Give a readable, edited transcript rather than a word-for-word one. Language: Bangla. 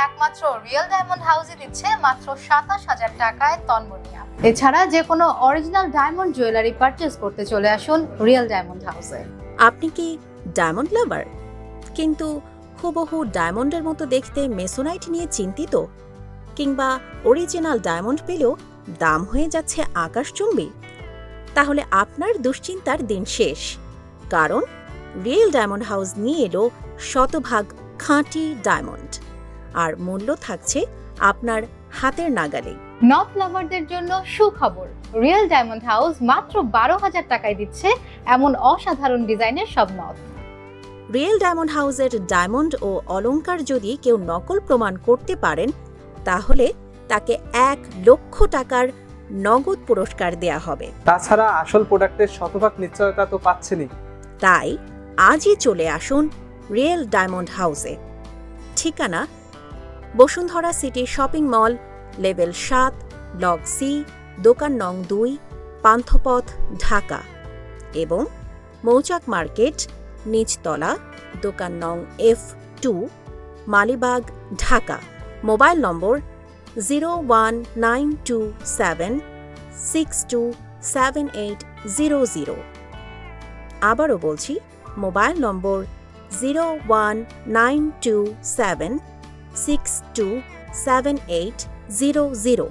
একমাত্র রিয়েল ডায়মন্ড হাউসে দিচ্ছে মাত্র ২৭,০০০ টাকায় তন্মনিয়া। এছাড়া যে কোনো অরিজিনাল ডায়মন্ড জুয়েলারি পারচেজ করতে চলে আসুন রিয়েল ডায়মন্ড হাউসে। আপনি কি ডায়মন্ড লাভার, কিন্তু হুবহু ডায়মন্ডের মতো দেখতে মেসোনাইট নিয়ে চিন্তিত, কিংবা অরিজিনাল ডায়মন্ড পেলেও দাম হয়ে যাচ্ছে আকাশচুম্বী? তাহলে আপনার দুশ্চিন্তার দিন শেষ, কারণ রিয়েল ডায়মন্ড হাউস নিয়ে এলো শতভাগ খাঁটি ডায়মন্ড, আর মূল্য থাকছে আপনার হাতের নাগালে। নথ লাভারদের জন্য সুখবর, রিয়েল ডায়মন্ড হাউস মাত্র ১২,০০০ টাকায় দিচ্ছে এমন অসাধারণ ডিজাইনের সব নথ। রিয়েল ডায়মন্ড হাউসের ডায়মন্ড ও অলংকার যদি কেউ নকল প্রমাণ করতে পারেন, তাহলে তাকে ১,০০,০০০ টাকার নগদ পুরস্কার দেয়া হবে। তাছাড়া আসল প্রোডাক্টের শতভাগ নিশ্চয়তা তো পাচ্ছেনই। তাই আজই চলে আসুন রিয়েল ডায়মন্ড হাউসে। ঠিকানা Bashundhara city shopping mall, level ৭, block C, দোকান নং ২, পান্থপথ, ঢাকা, এবং মৌচাক মার্কেট, নিচতলা, দোকান নং F2, মালিবাগ, ঢাকা। মোবাইল নম্বর 01927627800। আবারও বলছি, মোবাইল নম্বর 01927627800।